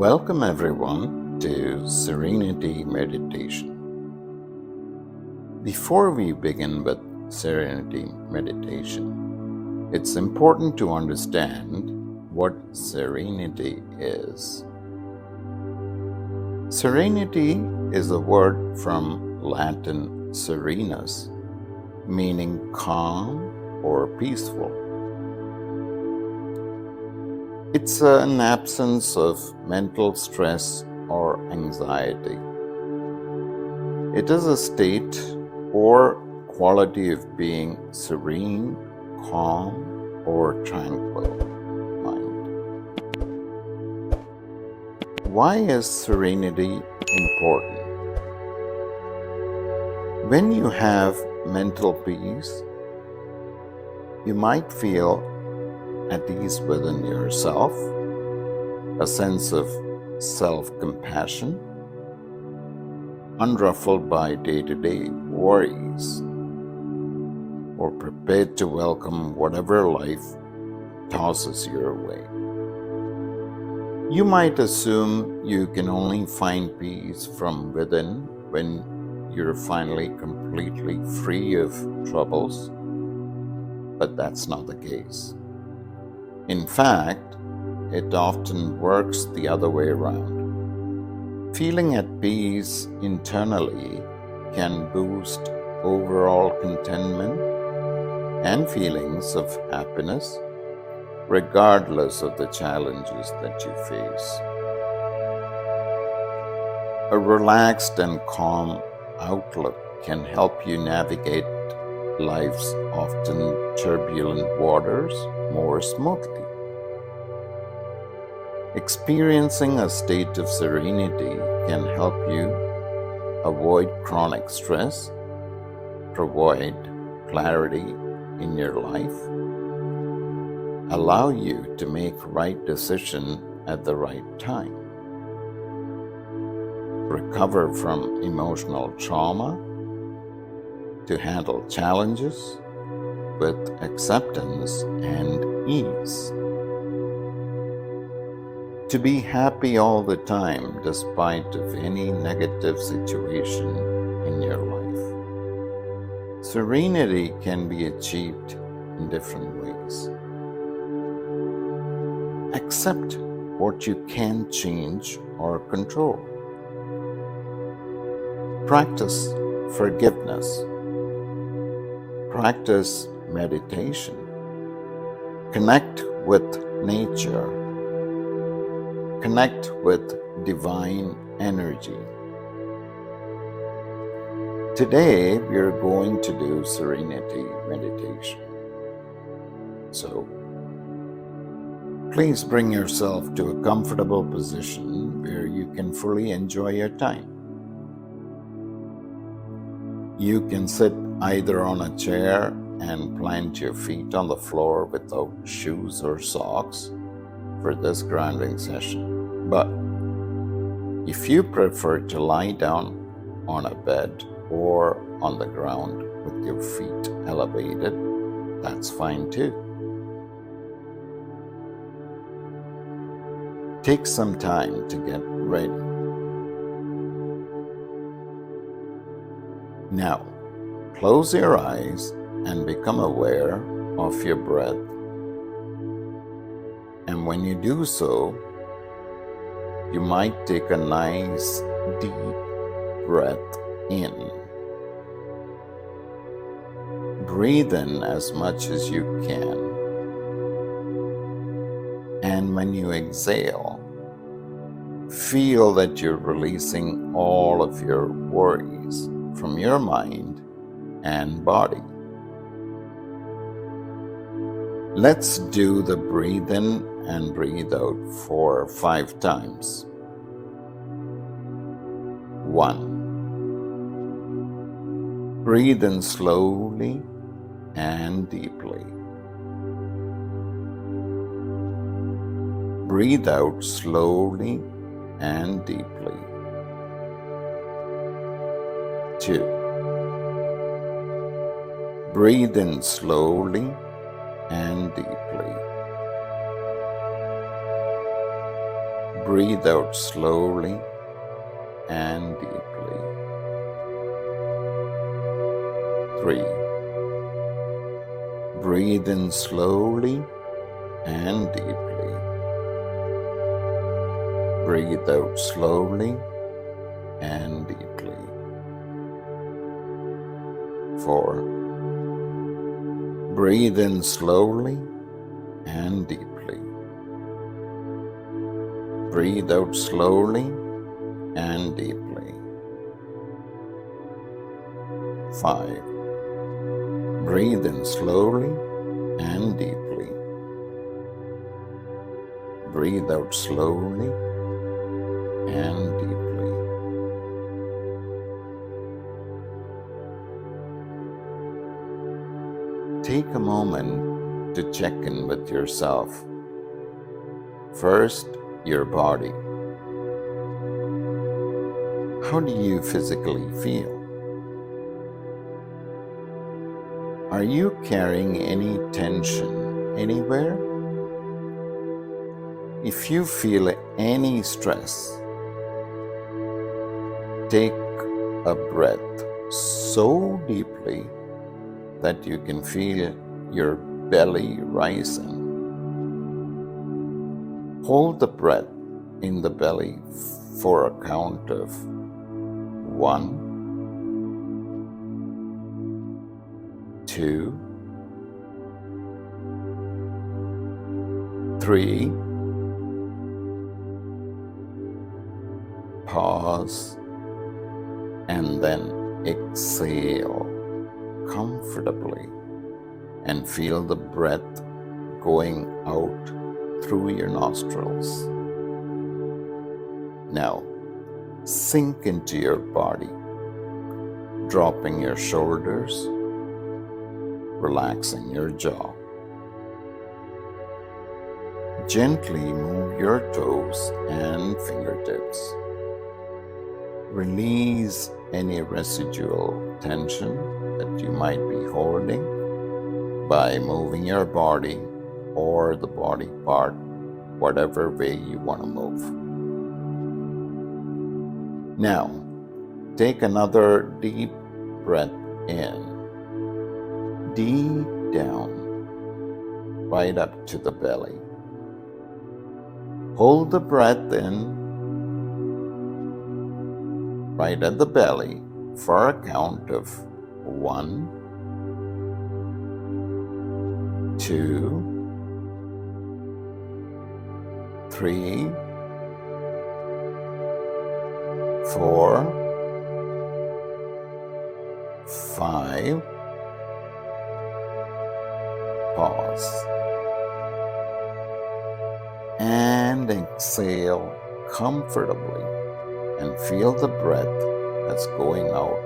Welcome everyone to Serenity Meditation. Before we begin with Serenity Meditation, it's important to understand what serenity is. Serenity is a word from Latin serenus, meaning calm or peaceful. It's an absence of mental stress or anxiety. It is a state or quality of being serene, calm, or tranquil mind. Why is serenity important? When you have mental peace, you might feel at ease within yourself, a sense of self-compassion, unruffled by day-to-day worries, or prepared to welcome whatever life tosses your way. You might assume you can only find peace from within when you're finally completely free of troubles, but that's not the case. In fact, it often works the other way around. Feeling at peace internally can boost overall contentment and feelings of happiness, regardless of the challenges that you face. A relaxed and calm outlook can help you navigate life's often turbulent waters more smoothly. Experiencing a state of serenity can help you avoid chronic stress, provide clarity in your life, allow you to make right decision at the right time, recover from emotional trauma, to handle challenges with acceptance and ease, to be happy all the time despite of any negative situation in your life. Serenity can be achieved in different ways. Accept what you can change or control. Practice forgiveness. Practice meditation. Connect with nature. Connect with divine energy. Today, we are going to do Serenity Meditation. So, please bring yourself to a comfortable position where you can fully enjoy your time. You can sit either on a chair and plant your feet on the floor without shoes or socks for this grounding session. But if you prefer to lie down on a bed or on the ground with your feet elevated, that's fine too. Take some time to get ready. Now, close your eyes and become aware of your breath. And when you do so, you might take a nice deep breath in. Breathe in as much as you can. And when you exhale, feel that you're releasing all of your worries from your mind and body. Let's do the breathe in and breathe out for 5 times. 1. Breathe in slowly and deeply. Breathe out slowly and deeply. 2. Breathe in slowly and deeply. Breathe out slowly and deeply. 3. Breathe in slowly and deeply. Breathe out slowly and deeply. 4. Breathe in slowly and deeply. Breathe out slowly and deeply. 5. Breathe in slowly and deeply. Breathe out slowly and deeply. Take a moment to check in with yourself. First, your body. How do you physically feel? Are you carrying any tension anywhere? If you feel any stress, take a breath so deeply that you can feel your belly rising. Hold the breath in the belly for a count of 1, 2, 3. Pause and then exhale comfortably and feel the breath going out through your nostrils. Now, sink into your body, dropping your shoulders, relaxing your jaw. Gently move your toes and fingertips. Release any residual tension that you might be holding by moving your body or the body part, whatever way you want to move. Now, take another deep breath in, deep down, right up to the belly. Hold the breath in, right at the belly, for a count of 1, 2, 3, 4, 5. Pause. And exhale comfortably and feel the breath that's going out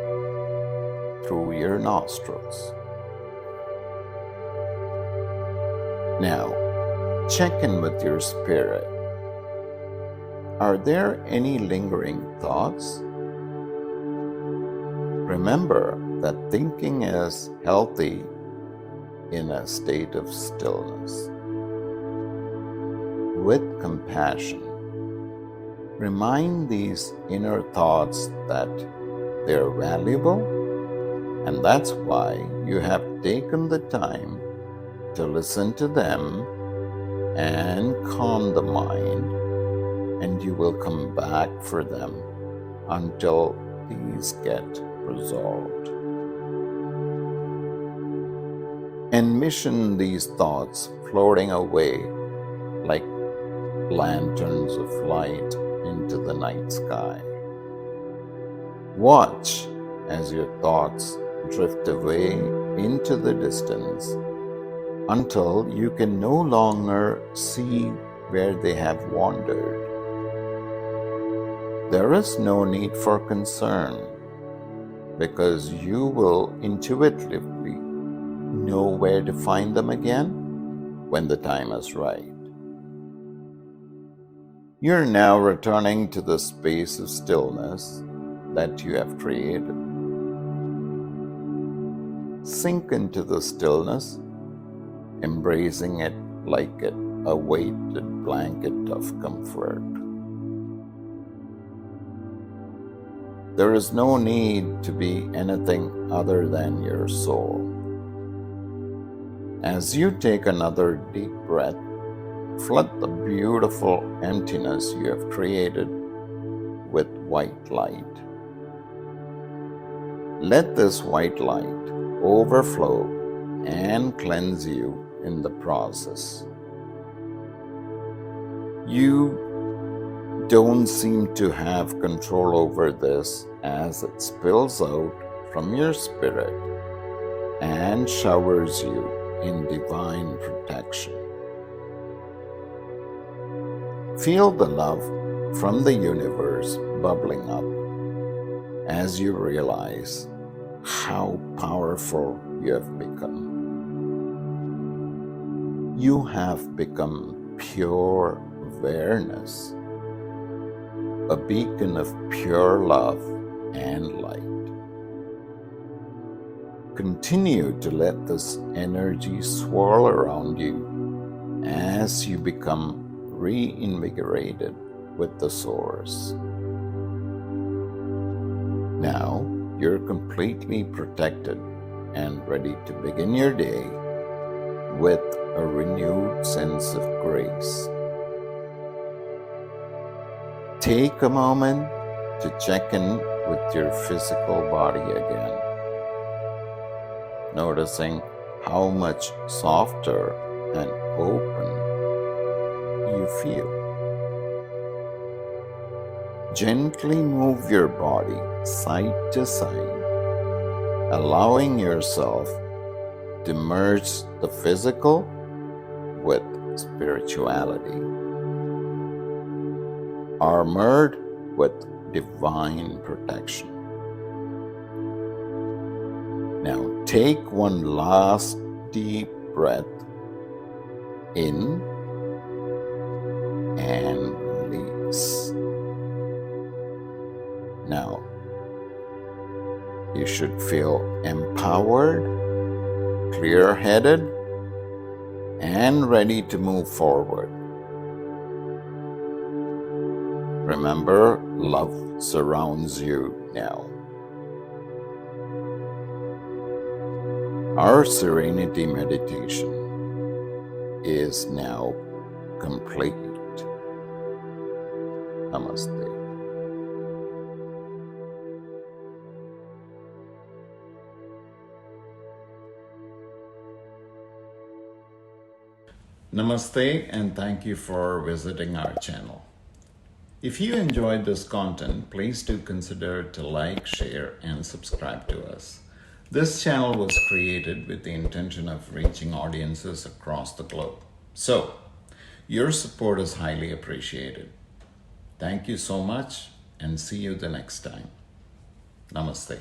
through your nostrils. Now, check in with your spirit. Are there any lingering thoughts? Remember that thinking is healthy in a state of stillness. With compassion, remind these inner thoughts that they're valuable, and that's why you have taken the time to listen to them and calm the mind, and you will come back for them until these get resolved. Envision these thoughts floating away like lanterns of light into the night sky. Watch as your thoughts drift away into the distance until you can no longer see where they have wandered. There is no need for concern because you will intuitively know where to find them again when the time is right. You're now returning to the space of stillness that you have created. Sink into the stillness, embracing it like a weighted blanket of comfort. There is no need to be anything other than your soul. As you take another deep breath, flood the beautiful emptiness you have created with white light. Let this white light overflow and cleanse you in the process. You don't seem to have control over this as it spills out from your spirit and showers you in divine protection. Feel the love from the universe bubbling up as you realize how powerful you have become. You have become pure awareness, a beacon of pure love and light. Continue to let this energy swirl around you as you become reinvigorated with the source. Now you're completely protected and ready to begin your day with a renewed sense of grace. Take a moment to check in with your physical body again, noticing how much softer and open you feel. Gently move your body side to side, allowing yourself to merge the physical with spirituality, armored with divine protection. Now take one last deep breath in and release. Now you should feel empowered, clear-headed, and ready to move forward. Remember, love surrounds you now. Our Serenity Meditation is now complete. Namaste. Namaste, and thank you for visiting our channel. If you enjoyed this content, please do consider to like, share, and subscribe to us. This channel was created with the intention of reaching audiences across the globe. So, your support is highly appreciated. Thank you so much, and see you the next time. Namaste.